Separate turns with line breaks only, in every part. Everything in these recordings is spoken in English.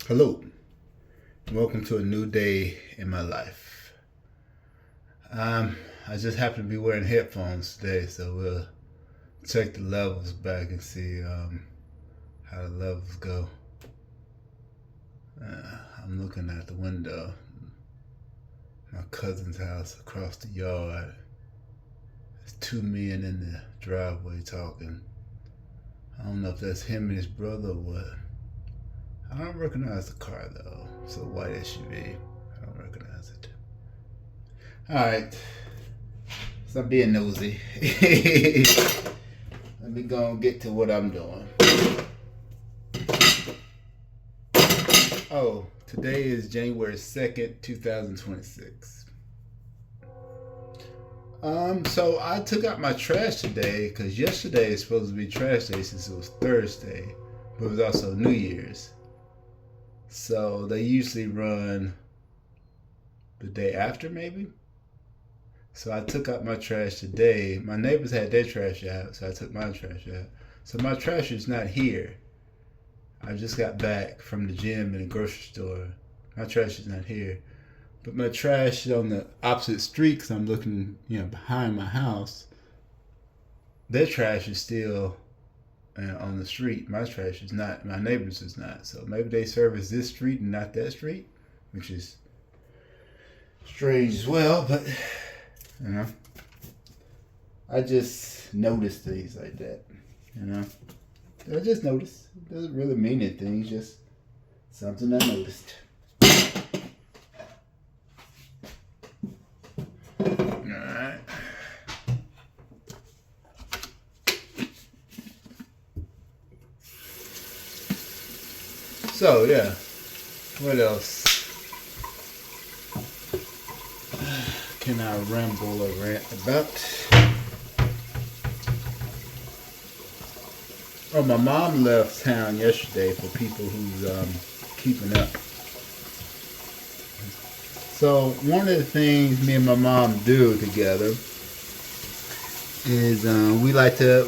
Hello, and welcome to a new day in my life. I just happen to be wearing headphones today, so we'll check the levels back and see how the levels go. I'm looking out the window, my cousin's house across the yard. There's two men in the driveway talking. I don't know if that's him and his brother or what. I don't recognize the car though. It's a white SUV. I don't recognize it. Alright. Stop being nosy. Let me go and get to what I'm doing. Oh, today is January 2nd, 2026. So I took out my trash today because yesterday is supposed to be trash day since it was Thursday, but it was also New Year's. So they usually run the day after, maybe. So I took out my trash today. My neighbors had their trash out, so I took my trash out. So my trash is not here. I just got back from the gym and the grocery store. My trash is not here. But my trash is on the opposite street because I'm looking, behind my house. Their trash is still on the street. My trash is not. My neighbors is not. So maybe they service this street and not that street, which is strange as well. But I just noticed things like that. I just noticed. It doesn't really mean anything. It's just something I noticed. Alright. So, yeah. What else can I ramble or rant about? Oh, my mom left town yesterday for people who's keeping up. So one of the things me and my mom do together is we like to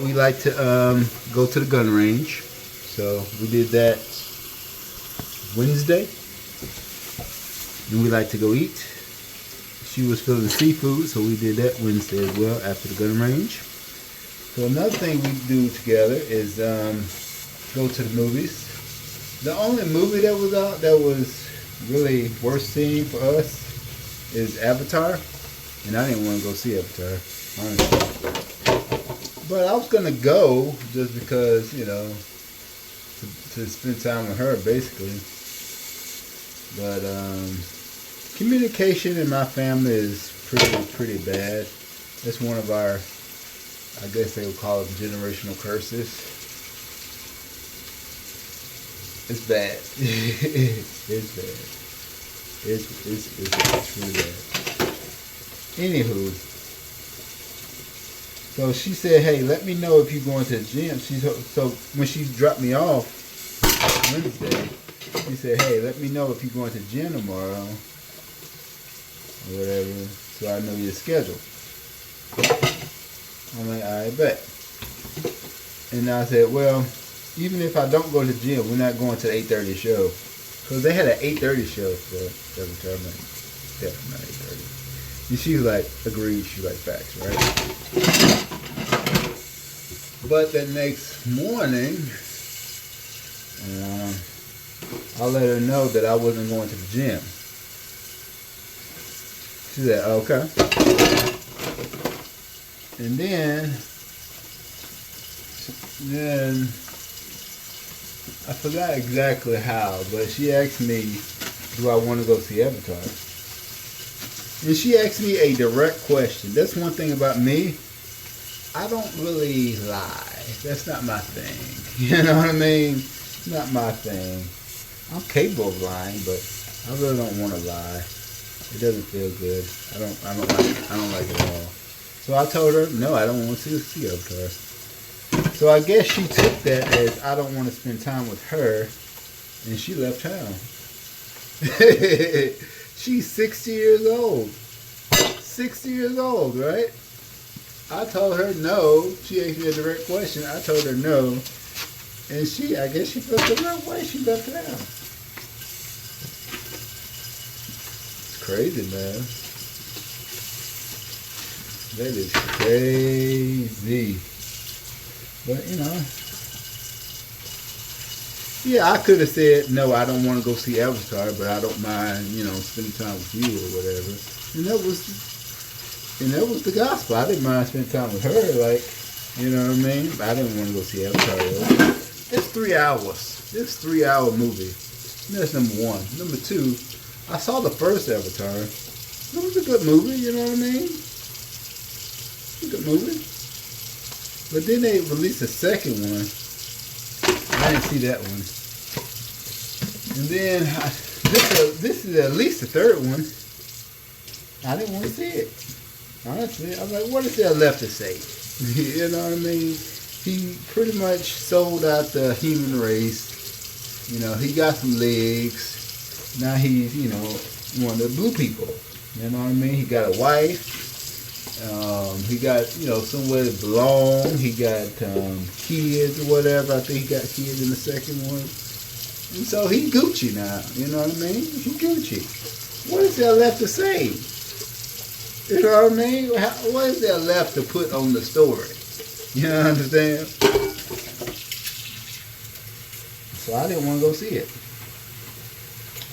go to the gun range. So we did that Wednesday, and we like to go eat. She was feeling seafood, so we did that Wednesday as well after the gun range. So another thing we do together is go to the movies. The only movie that was out that was really worth seeing for us is Avatar, and I didn't want to go see Avatar, honestly. But I was gonna go just because, to spend time with her, basically. But communication in my family is pretty bad. That's one of our, I guess they would call it, generational curses. It's bad. It's bad. It's really bad. Anywho, so she said, "Hey, let me know if you're going to the gym." So when she dropped me off Wednesday, she said, "Hey, let me know if you're going to the gym tomorrow or whatever, so I know your schedule." I'm like, "I bet." And I said, "Well, even if I don't go to the gym, we're not going to the 8:30 show." Because they had an 8:30 show for every time. Like, definitely not 8:30. And she was like, agreed, she like facts, right? But the next morning, I let her know that I wasn't going to the gym. She said, "Okay." And then I forgot exactly how, but she asked me, do I want to go see Avatar? And she asked me a direct question. That's one thing about me. I don't really lie. That's not my thing. You know what I mean? It's not my thing. I'm capable of lying, but I really don't want to lie. It doesn't feel good. I don't like it at all. So I told her, no, I don't want to see Avatar. So I guess she took that as I don't want to spend time with her, and she left town. She's 60 years old. 60 years old, right? I told her no. She asked me a direct question. I told her no. And I guess she felt the wrong way. She left town. crazy, man. That is crazy. But, you know, yeah, I could have said, no, I don't want to go see Avatar, but I don't mind, you know, spending time with you or whatever. And that was the gospel. I didn't mind spending time with her, like, you know what I mean? I didn't want to go see Avatar, though. It's 3 hours. It's a 3-hour movie. That's number one. Number two, I saw the first Avatar. It was a good movie, you know what I mean? A good movie. But then they released a second one. I didn't see that one. And then this is at least the third one. I didn't want to see it. Honestly, I'm like, what is there left to say? You know what I mean? He pretty much sold out the human race. You know, he got some legs. Now he's, you know, one of the blue people. You know what I mean? He got a wife. He got, you know, somewhere to belong. He got kids or whatever. I think he got kids in the second one. And so he Gucci now. You know what I mean? He Gucci. What is there left to say? You know what I mean? What is there left to put on the story? You know what I understand? So I didn't want to go see it.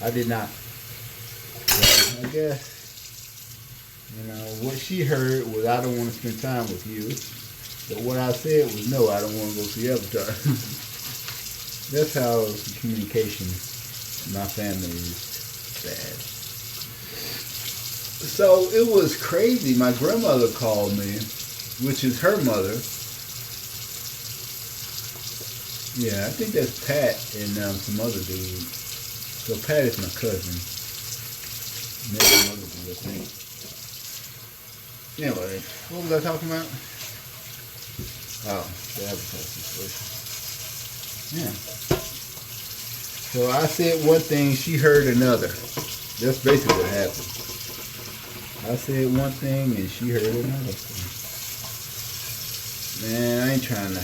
I did not. So I guess, you know, what she heard was, I don't want to spend time with you. But what I said was, no, I don't want to go see Avatar. That's how communication in my family is bad. So it was crazy. My grandmother called me, which is her mother. Yeah, I think that's Pat and some other dude. So Pat is my cousin. Maybe some other dude, I think. Anyway, what was I talking about? Oh, the Avatar situation. Yeah. So I said one thing, she heard another. That's basically what happened. I said one thing and she heard another thing. Man, I ain't trying to.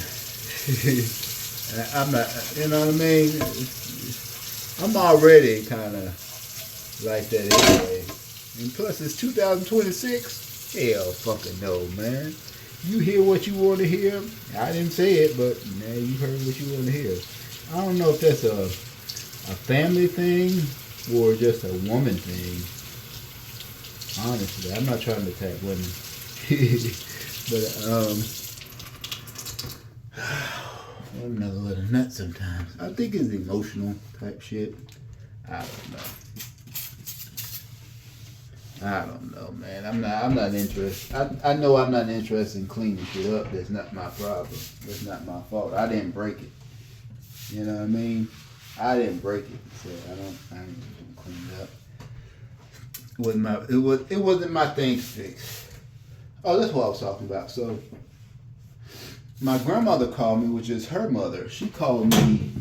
I'm not, you know what I mean? I'm already kind of like that anyway. And plus, it's 2026. Hell fucking no, man. You hear what you want to hear. I didn't say it, but man, you heard what you want to hear. I don't know if that's a family thing or just a woman thing. Honestly, I'm not trying to attack women. But, I'm another little nut sometimes. I think it's emotional type shit. I don't know, man. I'm not interested. I know I'm not interested in cleaning shit up. That's not my problem. That's not my fault. I didn't break it. You know what I mean? I didn't break it. So I ain't gonna clean it up. It wasn't my thing to fix. Oh, that's what I was talking about. So my grandmother called me, which is her mother. She called me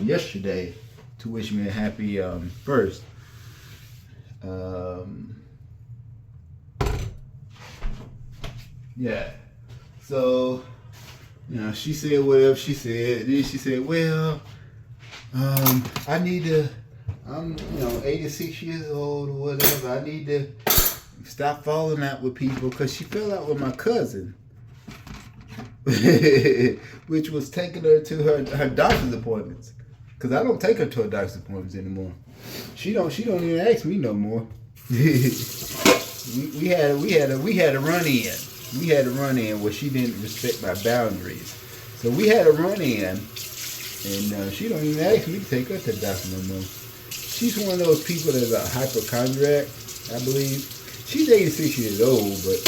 yesterday to wish me a happy first. Yeah. So, you know, she said whatever she said. Then she said, well, I need to, I'm, 86 years old or whatever. I need to stop falling out with people, because she fell out with my cousin. Which was taking her to her doctor's appointments. Because I don't take her to her doctor's appointments anymore. She don't even ask me no more. we had a run in. We had a run in where she didn't respect my boundaries. So we had a run in, and she don't even ask me to take her to the doctor no more. She's one of those people that's a hypochondriac, I believe. She's 86 years old, but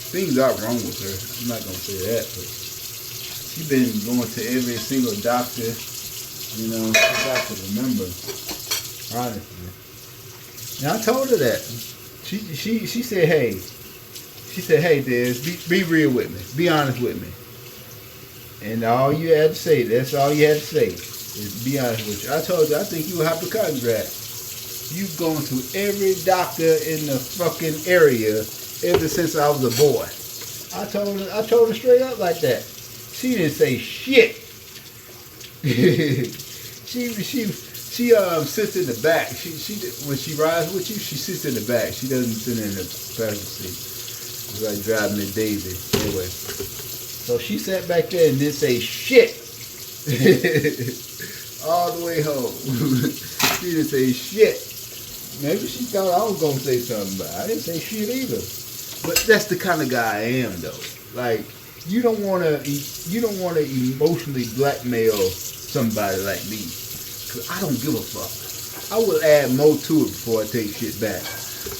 things are wrong with her. I'm not gonna say that, but she's been going to every single doctor. I got to remember, honestly. And I told her that. She said, hey. She said, hey, Des, be real with me. Be honest with me. And all you had to say, that's all you had to say, is be honest with you. I told you, I think you a hypochondriac. You've gone to every doctor in the fucking area ever since I was a boy. I told her straight up like that. She didn't say shit. She sits in the back. She when she rides with you, she sits in the back. She doesn't sit in the passenger seat. It's like driving a Daisy. Anyway, so she sat back there and didn't say shit all the way home. She didn't say shit. Maybe she thought I was gonna say something, but I didn't say shit either. But that's the kind of guy I am, though. Like, you don't wanna emotionally blackmail somebody like me, cause I don't give a fuck. I will add more to it before I take shit back,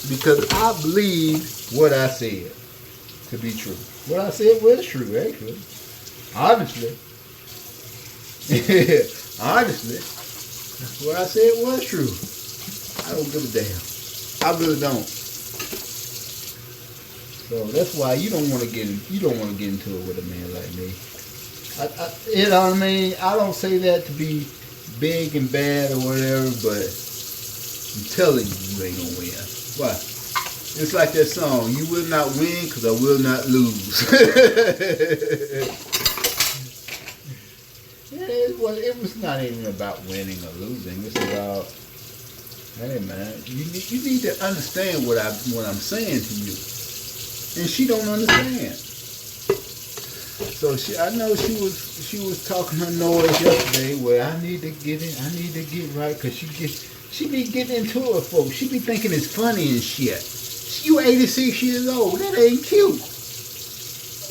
because I believe what I said to be true. What I said was true, actually. Honestly. Honestly, what I said was true. I don't give a damn. I really don't. So that's why you don't want to get into it with a man like me. You know what I mean? I don't say that to be big and bad or whatever, but I'm telling you, you ain't gonna win. Why? It's like that song, you will not win because I will not lose. It was not even about winning or losing. It's about, hey man, you need to understand what I'm saying to you. And she don't understand. So I know she was talking her noise yesterday. Where I need to get right, cause she be getting into it, folks. She be thinking it's funny and shit. You 86 years old. That ain't cute.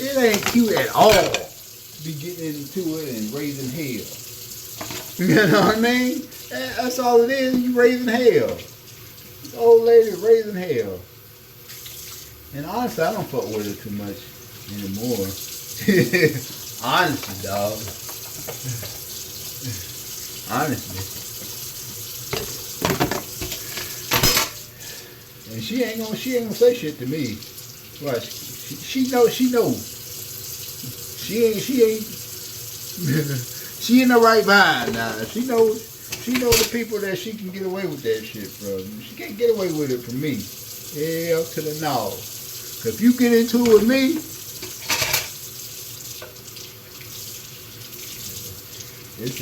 It ain't cute at all. Be getting into it and raising hell. You know what I mean? That's all it is. You raising hell. This old lady raising hell. And honestly, I don't fuck with her too much anymore. Honestly, dog. Honestly. And she ain't gonna say shit to me. What? She knows. She ain't. She in the right mind now. She knows the people that she can get away with that shit from. She can't get away with it from me. Hell to the no. If you get into it with me, it's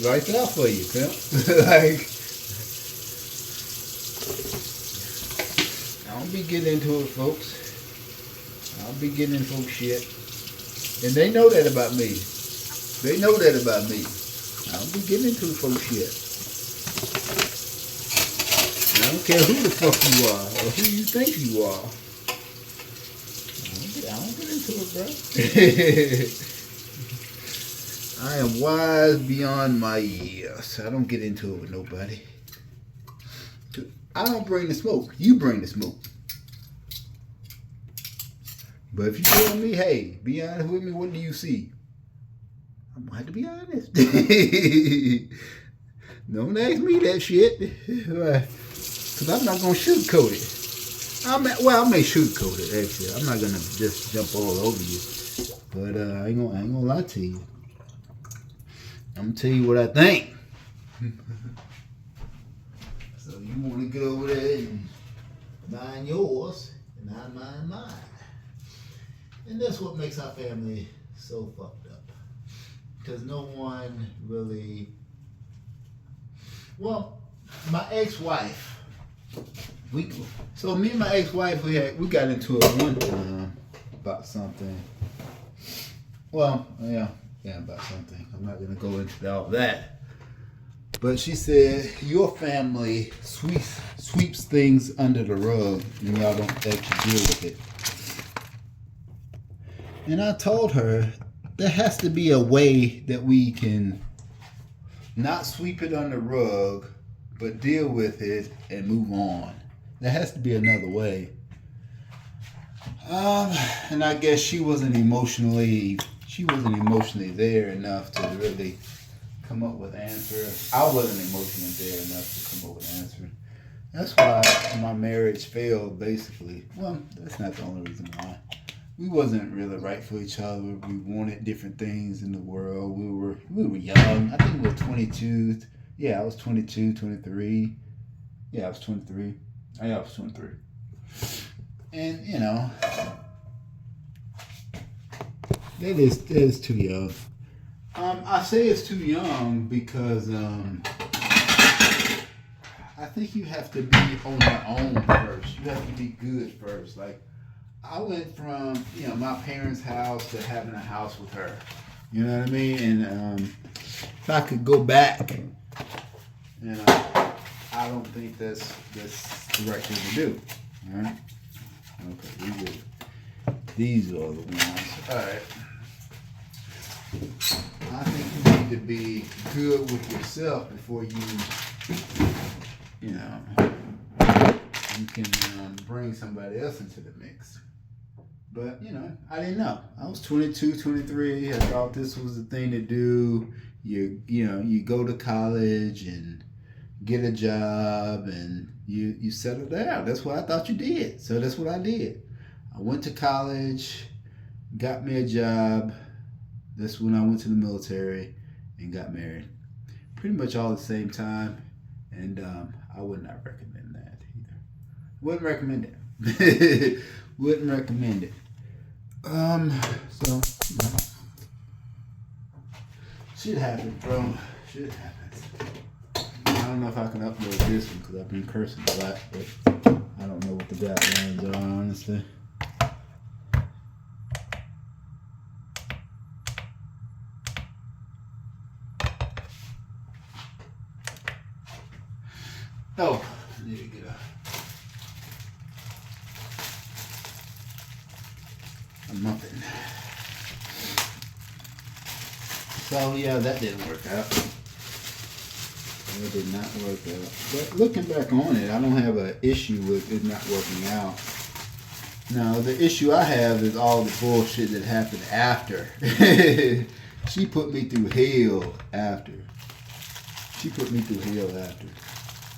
lights out for you, pimp. Like, I don't be getting into it, folks. I don't be getting into folks shit. And they know that about me. They know that about me. I don't be getting into folks shit. I don't care who the fuck you are or who you think you are. I don't get into it, bro. I am wise beyond my years. I don't get into it with nobody. I don't bring the smoke. You bring the smoke. But if you tell me, hey, be honest with me, what do you see? I'm going to have to be honest. Don't ask me that shit. Because I'm not going to sugarcoat it. I may sugarcoat it, actually. I'm not going to just jump all over you. But I ain't gonna lie to you. I'm going to tell you what I think. So you want to get over there and mind yours, and I mind mine. And that's what makes our family so fucked up. Because no one really... Well, my ex-wife... me and my ex-wife, we got into it one time about something. Well, yeah, about something. I'm not going to go into all that. But she said, your family sweeps things under the rug and y'all don't actually deal with it. And I told her, there has to be a way that we can not sweep it under the rug, but deal with it and move on. There has to be another way. And I guess she wasn't emotionally there enough to really come up with an answer. I wasn't emotionally there enough to come up with an answer. That's why my marriage failed, basically. Well, that's not the only reason why. We wasn't really right for each other. We wanted different things in the world. We were young. I think we were 22. Yeah, I was 22, 23. Yeah, I was 23. I was 23. And, you know, that is too young. I say it's too young because I think you have to be on your own first. You have to be good first. Like I went from my parents' house to having a house with her. You know what I mean? And if I could go back, I don't think that's the right thing to do. All right. Okay. These are the ones. All right. I think you need to be good with yourself before you can bring somebody else into the mix. But, I didn't know. I was 22, 23. I thought this was the thing to do. You go to college and get a job and you settle down. That's what I thought you did. So that's what I did. I went to college, got me a job. That's when I went to the military and got married. Pretty much all at the same time. And I would not recommend that either. Wouldn't recommend it. Wouldn't recommend it. So, shit happens, bro. Shit happens. I don't know if I can upload this one because I've been cursing a lot, but I don't know what the guidelines are, honestly. Oh, I need to get a muffin. So yeah, that didn't work out. It did not work out. But looking back on it, I don't have an issue with it not working out. Now, the issue I have is all the bullshit that happened after. She put me through hell after. She put me through hell after.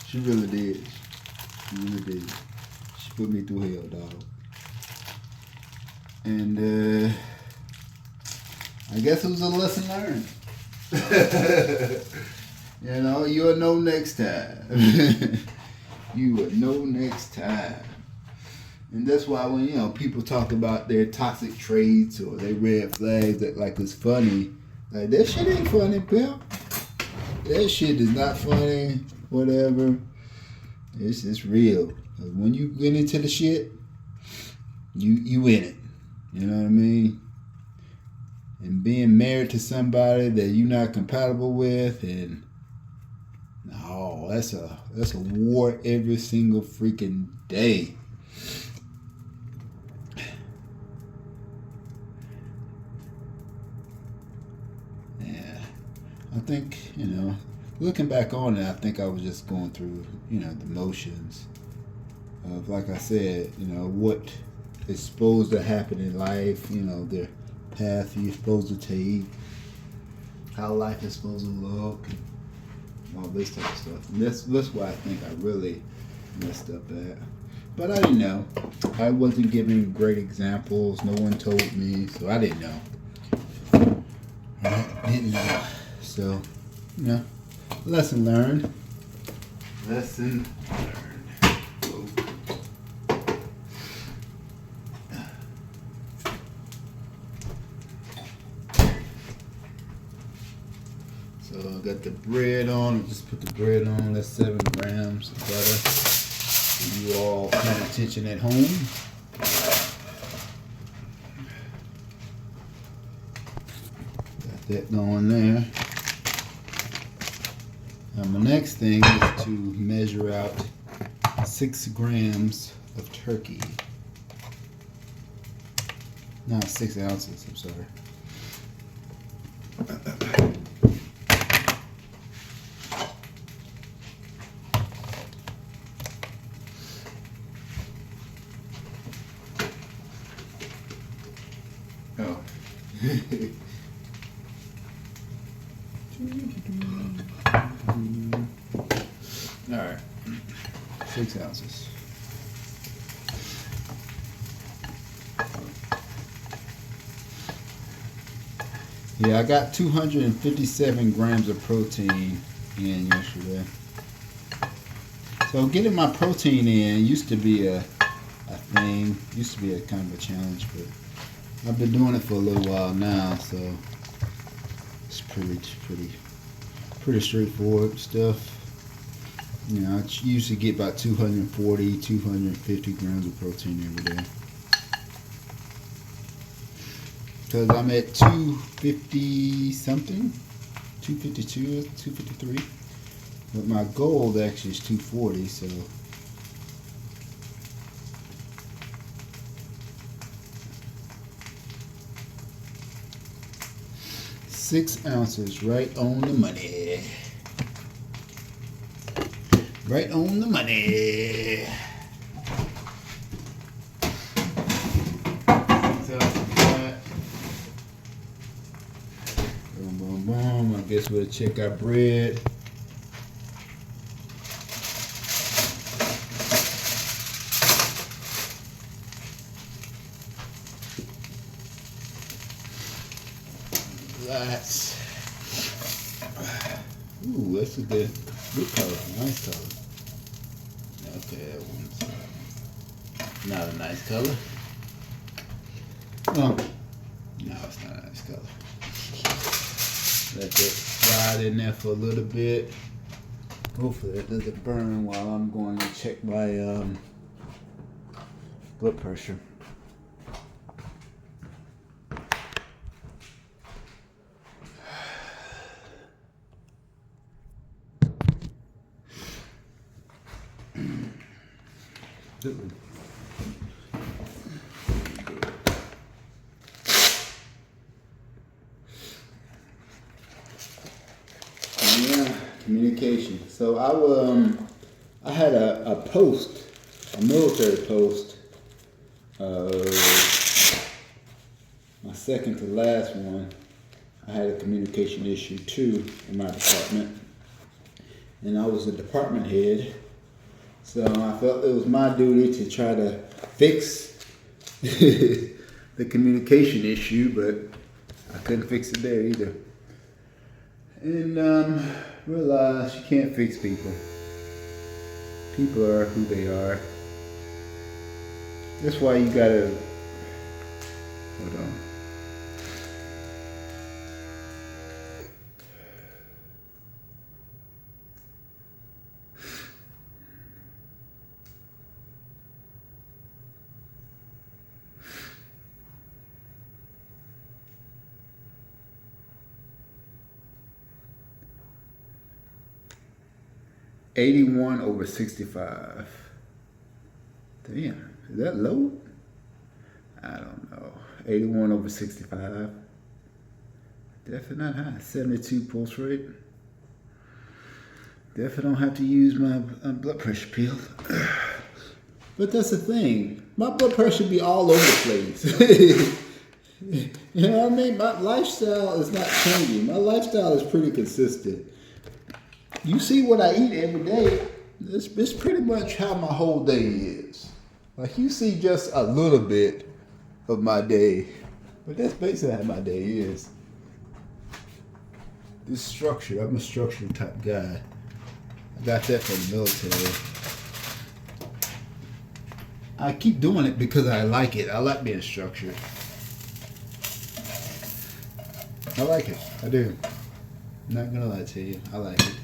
She really did. She really did. She put me through hell, dog. And I guess it was a lesson learned. You'll know next time. You will know next time. And that's why when people talk about their toxic traits or their red flags that like it's funny, like that shit ain't funny, pimp. That shit is not funny. Whatever. It's real. When you get into the shit, you in it. You know what I mean? And being married to somebody that you're not compatible with, and that's a war every single freaking day. Yeah, I think looking back on it, I think I was just going through the motions of, like I said, what is supposed to happen in life. The path you're supposed to take, how life is supposed to look, and all this type of stuff. And that's why I think I really messed up at. But I didn't know. I wasn't giving great examples. No one told me, so I didn't know. I didn't know. So, lesson learned. Lesson learned. So I got the bread on. I just put the bread on. That's 7 grams of butter. You all paying attention at home. Got that going there. Now my next thing is to measure out 6 grams of turkey. No, 6 ounces, I'm sorry. Oh. All right, 6 ounces. Yeah, I got 257 grams of protein in yesterday. So getting my protein in used to be a thing, used to be a kind of a challenge, but I've been doing it for a little while now, so
It's pretty straightforward stuff. You know, I usually get about 240, 250 grams of protein every day. Because I'm at 250 something, 252, 253. But my goal actually is 240, so. 6 ounces, right on the money. Right on the money. So that. Boom, boom, boom. I guess we'll check our bread. That's a good color, nice color. Okay, that one's not a nice color. No, it's not a nice color. Let that slide in there for a little bit. Hopefully it doesn't burn while I'm going to check my blood pressure. Yeah, communication. So I had a post, a military post, my second to last one. I had a communication issue too in my department, and I was the department head. So I felt it was my duty to try to fix the communication issue, but I couldn't fix it there either. And realized you can't fix people. People are who they are. That's why you gotta, hold on. 81 over 65. Damn, is that low? I don't know. 81 over 65. Definitely not high. 72 pulse rate. Definitely don't have to use my blood pressure pill. But that's the thing. My blood pressure be all over the place. You know what I mean? My lifestyle is not changing. My lifestyle is pretty consistent. You see what I eat every day. It's pretty much how my whole day is. Like you see just a little bit of my day. But that's basically how my day is. This structure, I'm a structured type guy. I got that from the military. I keep doing it because I like it. I like being structured. I like it. I do. I'm not gonna lie to you. I like it.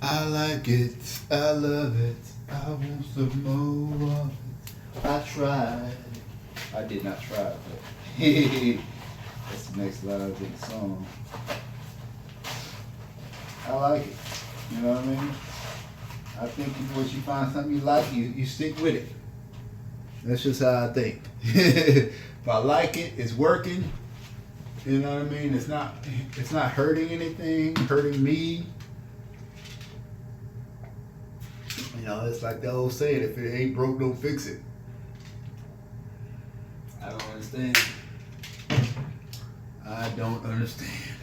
I like it. I love it. I want some more of it. I tried. I did not try, but that's the next line of the song. I like it. You know what I mean? I think once you find something you like, you stick with it. That's just how I think. If I like it, it's working. You know what I mean? It's not hurting anything, hurting me. You know, it's like the old saying, if it ain't broke, don't fix it. I don't understand. I don't understand.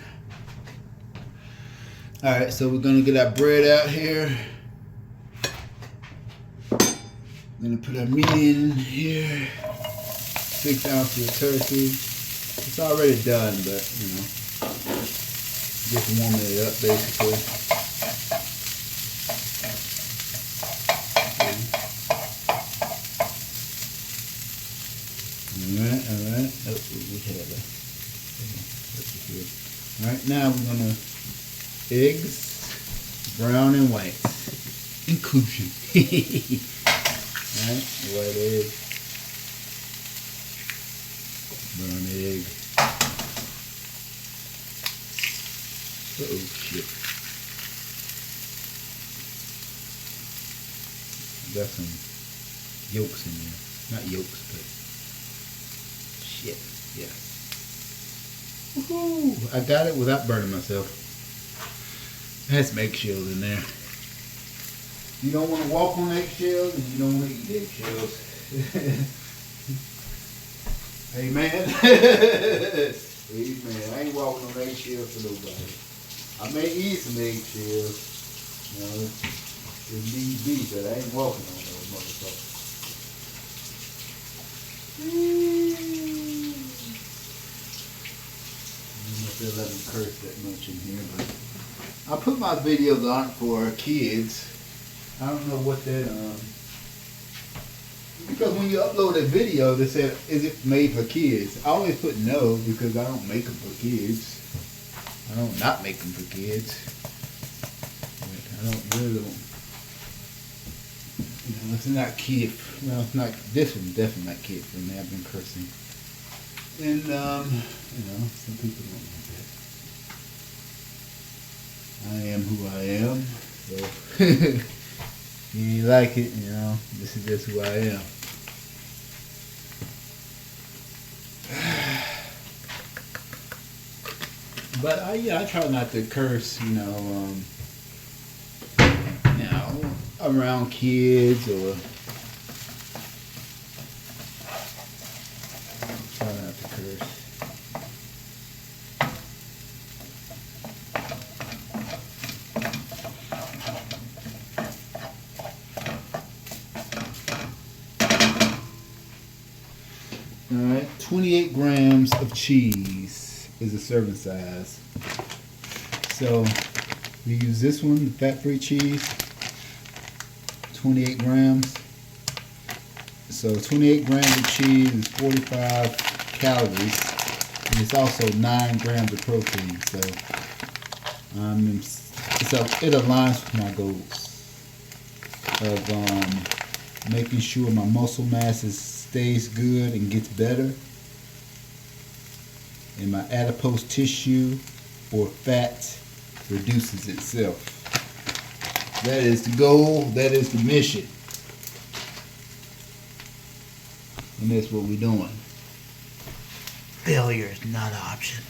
All right, so we're gonna get our bread out here. Gonna put our meat in here. 6 ounces of turkey. It's already done, but you know, just warming it up basically. All All right, now we're gonna eggs, brown and white, inclusion. All right, white egg, brown egg. Oh shit! Got some yolks in there. Not yolks, but shit. Yeah. Woohoo! I got it without burning myself. It has some eggshells in there. You don't want to walk on eggshells, and you don't want to eat eggshells. Hey man. Hey man, I ain't walking on eggshells for nobody. I may eat some eggshells, you know, if need be, but I ain't walking on those motherfuckers. They'll let me curse that much in here, but I put my videos on for kids. I don't know what that because when you upload a video they said, is it made for kids? I always put no because I don't make them for kids. I don't not make them for kids. But I don't really, you know, it's not kid. Well, it's not. This one's definitely not kid friendly. I've been cursing, and you know, some people don't like that. I am who I am. So if you like it, you know, this is just who I am. But I try not to curse, you know, around kids or try not to curse. All right, 28 grams of cheese is a serving size. So we use this one, the fat-free cheese, 28 grams. So 28 grams of cheese is 45 calories, and it's also 9 grams of protein. So it aligns with my goals of making sure my muscle mass stays good and gets better, and my adipose tissue or fat reduces itself. That is the goal, that is the mission. And that's what we're doing. Failure is not an option.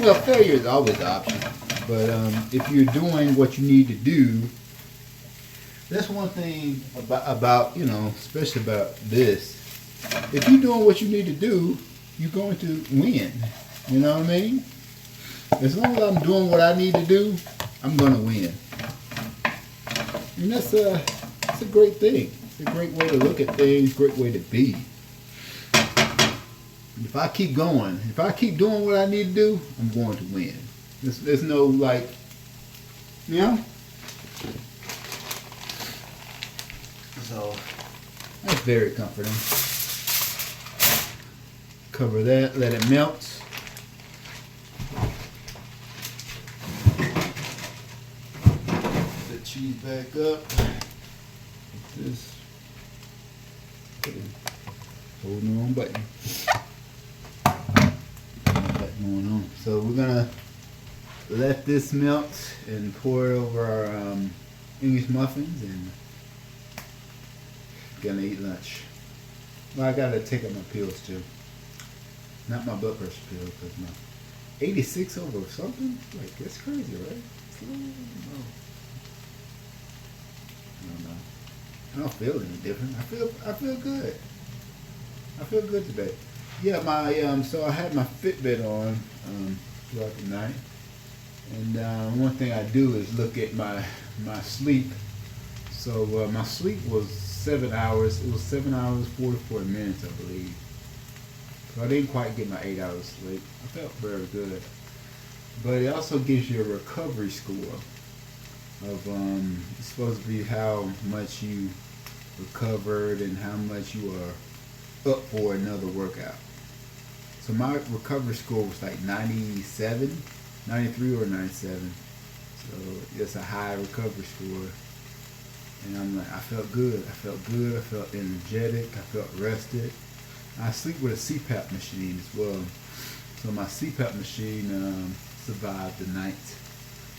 Well, failure is always an option. But if you're doing what you need to do, that's one thing about, you know, especially about this. If you're doing what you need to do, you're going to win. You know what I mean? As long as I'm doing what I need to do, I'm going to win. And that's a great thing. It's a great way to look at things, great way to be. If I keep going, if I keep doing what I need to do, I'm going to win. There's no, like, you know? So, that's very comforting. Cover that, let it melt. Put the cheese back up. Like this. Hold the wrong button. That going on. So we're gonna let this melt and pour it over our English muffins and gonna eat lunch. Well, I gotta take up my pills too. Not my blood pressure pill, because my 86 over something? Like, that's crazy, right? I don't know. I don't feel any different. I feel good. I feel good today. Yeah, my so I had my Fitbit on throughout the night. And one thing I do is look at my sleep. So my sleep was 7 hours. It was 7 hours, 44 minutes, I believe. So I didn't quite get my 8 hours sleep. I felt very good. But it also gives you a recovery score of it's supposed to be how much you recovered and how much you are up for another workout. So my recovery score was like 97, 93 or 97. So it's a high recovery score. And I'm like, I felt good. I felt good. I felt energetic. I felt rested. I sleep with a CPAP machine as well. So my CPAP machine survived the night.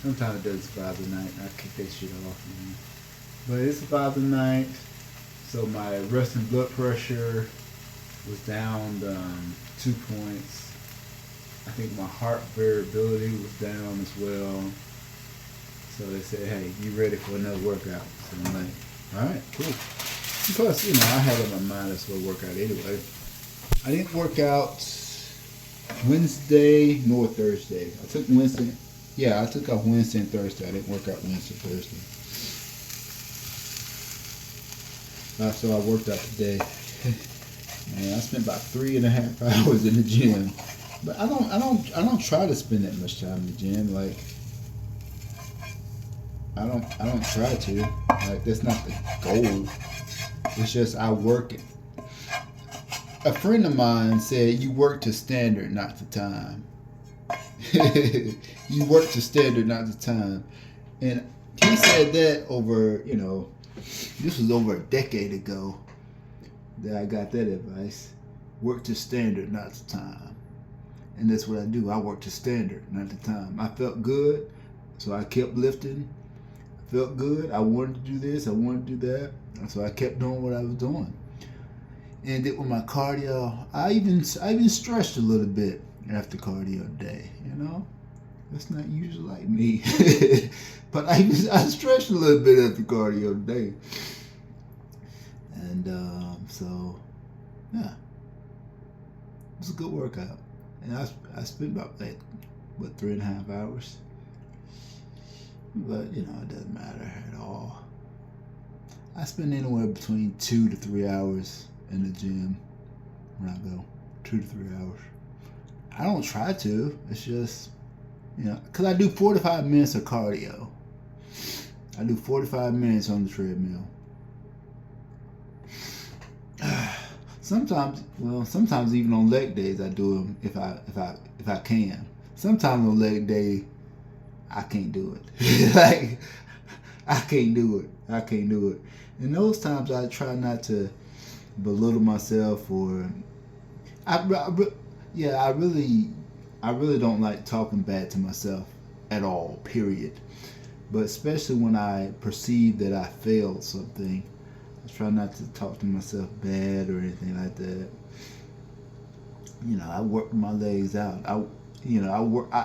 Sometimes it doesn't survive the night. I kick that shit off. But it survived the night. So my resting blood pressure was down 2 points. I think my heart variability was down as well. So they said, hey, you ready for another workout? So I'm like, all right, cool. Plus, I had in my mind to work out anyway. I didn't work out Wednesday nor Thursday. I took Wednesday. Yeah, I took off Wednesday and Thursday. I didn't work out Wednesday and Thursday. So I worked out today. Man, I spent about 3.5 hours in the gym. But I don't try to spend that much time in the gym. Like, I don't try to. Like, that's not the goal. It's just I work it. A friend of mine said, you work to standard, not to time. You work to standard, not to time. And he said that over, this was over a decade ago that I got that advice. Work to standard, not to time. And that's what I do. I work to standard, not to time. I felt good, so I kept lifting. I felt good. I wanted to do this. I wanted to do that. So I kept doing what I was doing. And then with my cardio, I even stretched a little bit after cardio day. That's not usually like me. But I stretched a little bit after cardio day. And so, yeah, it was a good workout. And I spent about 3.5 hours. But it doesn't matter at all. I spend anywhere between 2 to 3 hours in the gym when I go. 2 to 3 hours. I don't try to. It's just, because I do 45 minutes of cardio. I do 45 minutes on the treadmill. Sometimes even on leg days I do them if I can. Sometimes on leg day I can't do it. Like, I can't do it. And those times I try not to belittle myself or I really don't like talking bad to myself at all, period. But especially when I perceive that I failed something, I try not to talk to myself bad or anything like that. I work my legs out. I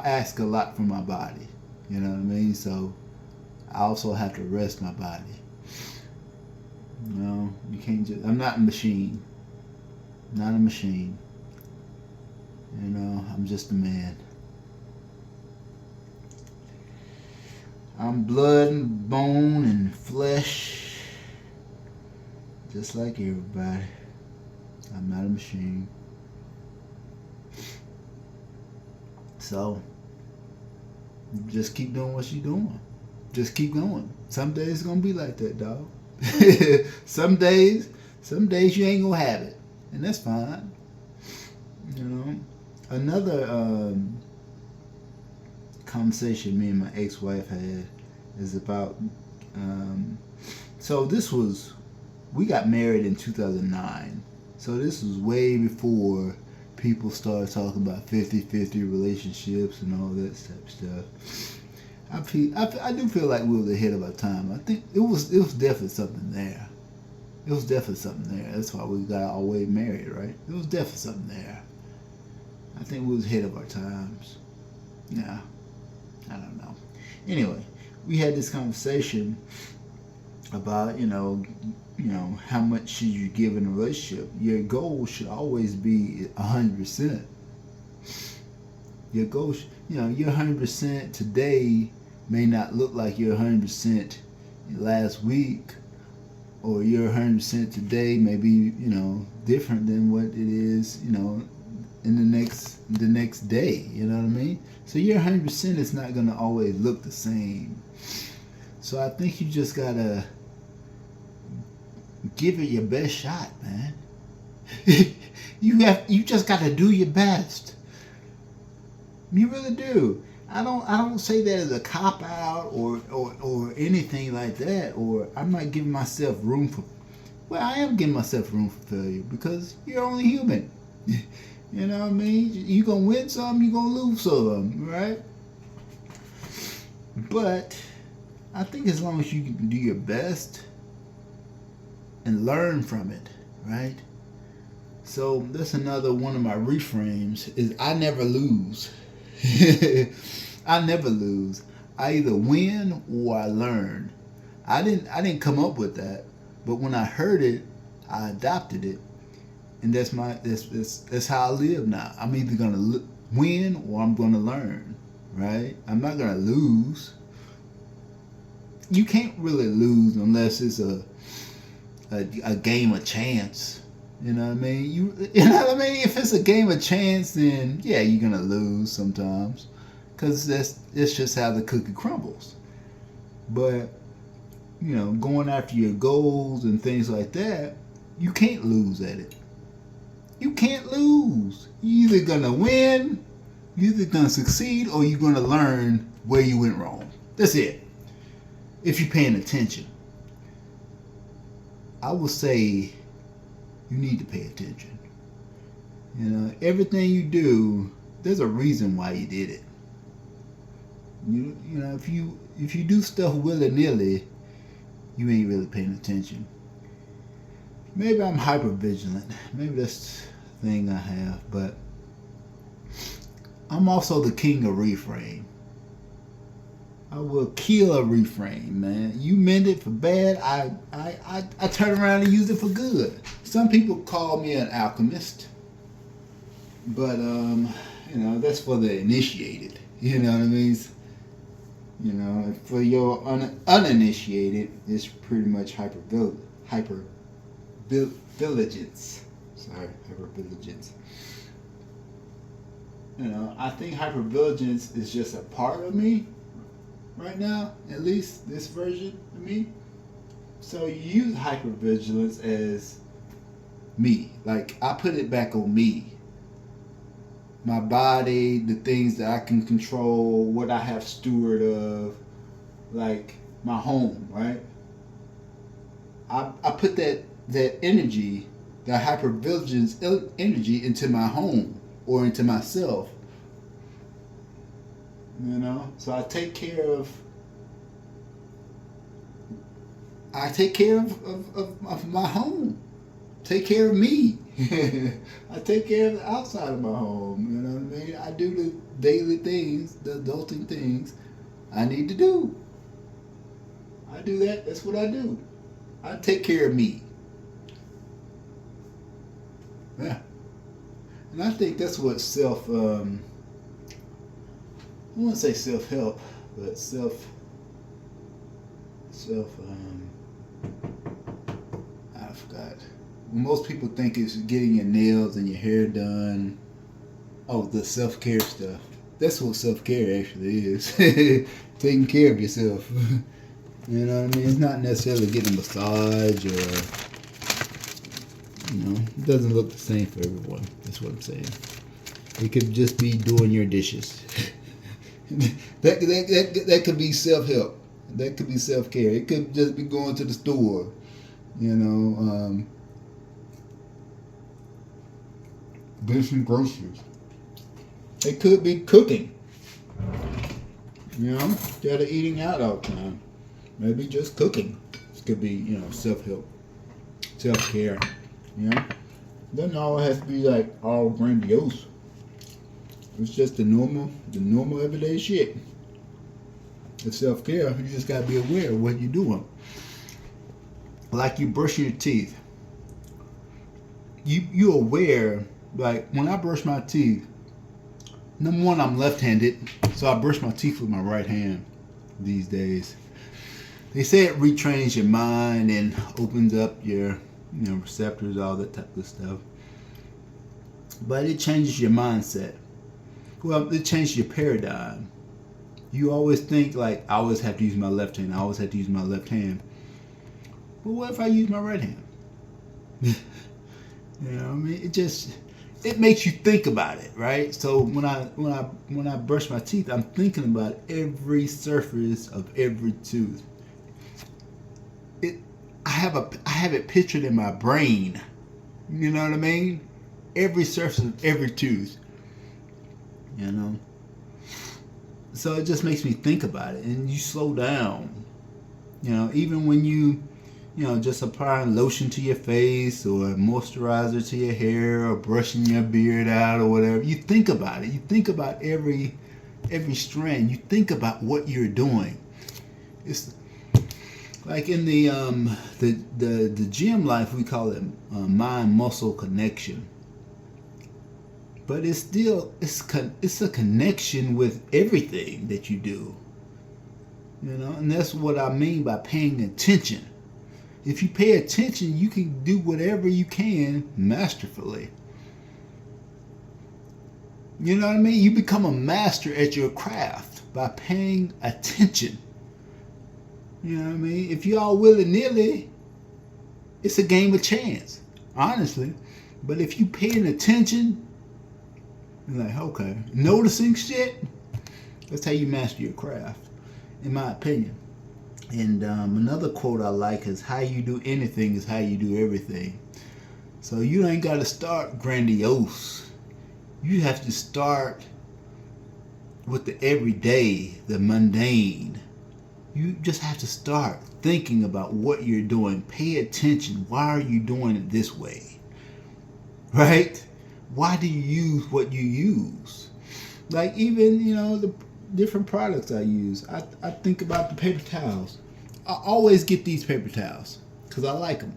ask a lot from my body. You know what I mean? So I also have to rest my body. You can't just, I'm not a machine. Not a machine. I'm just a man. I'm blood and bone and flesh, just like everybody. I'm not a machine. So, just keep doing what you're doing. Just keep going. Some days it's gonna be like that, dog. Some days you ain't gonna have it, and that's fine. Another conversation me and my ex-wife had is about. So we got married in 2009. So this was way before people started talking about 50-50 relationships and all that type of stuff. I do feel like we were ahead of our time. I think it was definitely something there. It was definitely something there. That's why we got our way married, right? It was definitely something there. I think we was ahead of our times. Yeah, I don't know. Anyway, we had this conversation about how much should you give in a relationship. Your goal should always be 100%. Your goal, your 100% today may not look like your 100% last week, or your 100% today may be different than what it is in the next day. You know what I mean? So your 100% is not gonna always look the same. So I think you just gotta give it your best shot, man. You just got to do your best. You really do. I don't say that as a cop out or anything like that, or I'm not giving myself room for. Well, I am giving myself room for failure because you're only human. You know what I mean? You gonna win some, you gonna lose some, right? But I think as long as you can do your best and learn from it, right? So that's another one of my reframes is I never lose. I never lose. I either win or I learn. I didn't come up with that, but when I heard it, I adopted it, and that's how I live now. I'm either gonna win or I'm gonna learn, right? I'm not gonna lose. You can't really lose unless it's a game of chance. You know what I mean? You know what I mean? If it's a game of chance, then yeah, you're gonna lose sometimes, cause that's just how the cookie crumbles. But you know, going after your goals and things like that, you can't lose at it. You can't lose. You're either gonna win, you're either gonna succeed, or you're gonna learn where you went wrong. That's it. If you're paying attention, I would say you need to pay attention. You know, everything you do, there's a reason why you did it. You know, if you do stuff willy nilly, you ain't really paying attention. Maybe I'm hyper vigilant. Maybe that's the thing I have, but I'm also the king of reframe. I will kill a reframe, man. You meant it for bad, I turn around and use it for good. Some people call me an alchemist, but you know, that's for the initiated. You know what I mean? You know, for your uninitiated, it's pretty much hypervigilance. Sorry, hypervigilance. You know, I think hypervigilance is just a part of me right now, at least this version of me. So you use hypervigilance as me. Like, I put it back on me. My body, the things that I can control, what I have steward of, like my home, right? I put that energy, that hypervigilance energy into my home or into myself. You know? So I take care of my home. Take care of me. I take care of the outside of my home. You know what I mean? I do the daily things, the adulting things I need to do. I do that. That's what I do. I take care of me. Yeah. And I think that's what I wouldn't say self-help, but I forgot. Most people think it's getting your nails and your hair done. Oh, the self-care stuff. That's what self-care actually is. Taking care of yourself. You know what I mean? It's not necessarily getting a massage or, you know, it doesn't look the same for everyone. That's what I'm saying. It could just be doing your dishes. that could be self-help. That could be self-care. It could just be going to the store. You know, getting some groceries. It could be cooking. You know, instead of eating out all the time. Maybe just cooking. It could be, you know, self-help, self-care. You know, doesn't all have to be like all grandiose. It's just the normal everyday shit. It's self-care. You just gotta be aware of what you're doing. Like you brushing your teeth. You're aware. Like when I brush my teeth, number one, I'm left-handed, so I brush my teeth with my right hand these days. They say it retrains your mind and opens up your, you know, receptors, all that type of stuff. But it changes your mindset. Well, it changes your paradigm. You always think like, I always have to use my left hand. I always have to use my left hand. But what if I use my right hand? You know what I mean? it makes you think about it, right? So when I brush my teeth, I'm thinking about every surface of every tooth. I have it pictured in my brain. You know what I mean? Every surface of every tooth. You know? So it just makes me think about it, and you slow down. You know, even when you just applying lotion to your face or moisturizer to your hair or brushing your beard out or whatever, you think about it. You think about every strand. You think about what you're doing. It's like in the gym life, we call it mind muscle connection. But it's a connection with everything that you do. You know, and that's what I mean by paying attention. If you pay attention, you can do whatever you can masterfully. You know what I mean? You become a master at your craft by paying attention. You know what I mean? If you're all willy-nilly, it's a game of chance, honestly. But if you paying attention, you're like, okay, noticing shit, that's how you master your craft, in my opinion. And another quote I like is, how you do anything is how you do everything. So you ain't got to start grandiose. You have to start with the everyday, the mundane. You just have to start thinking about what you're doing. Pay attention. Why are you doing it this way? Right? Why do you use what you use? Like even, the different products I use. I think about the paper towels. I always get these paper towels because I like them.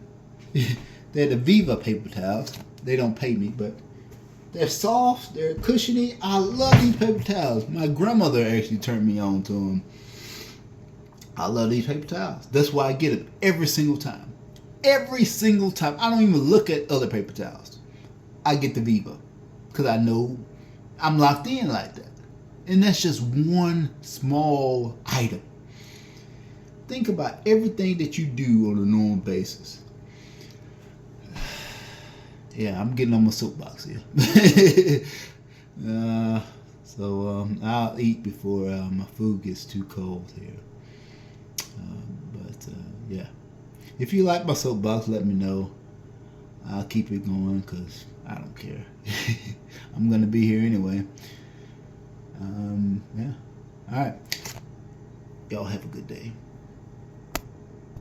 They're the Viva paper towels. They don't pay me, but they're soft, they're cushiony. I love these paper towels. My grandmother actually turned me on to them. I love these paper towels. That's why I get them every single time. Every single time. I don't even look at other paper towels. I get the Viva because I know I'm locked in like that. And that's just one small item. Think about everything that you do on a normal basis. Yeah, I'm getting on my soapbox here. So I'll eat before my food gets too cold here. But yeah, if you like my soapbox, let me know. I'll keep it going because I don't care. I'm gonna be here anyway. Yeah. All right. Y'all have a good day.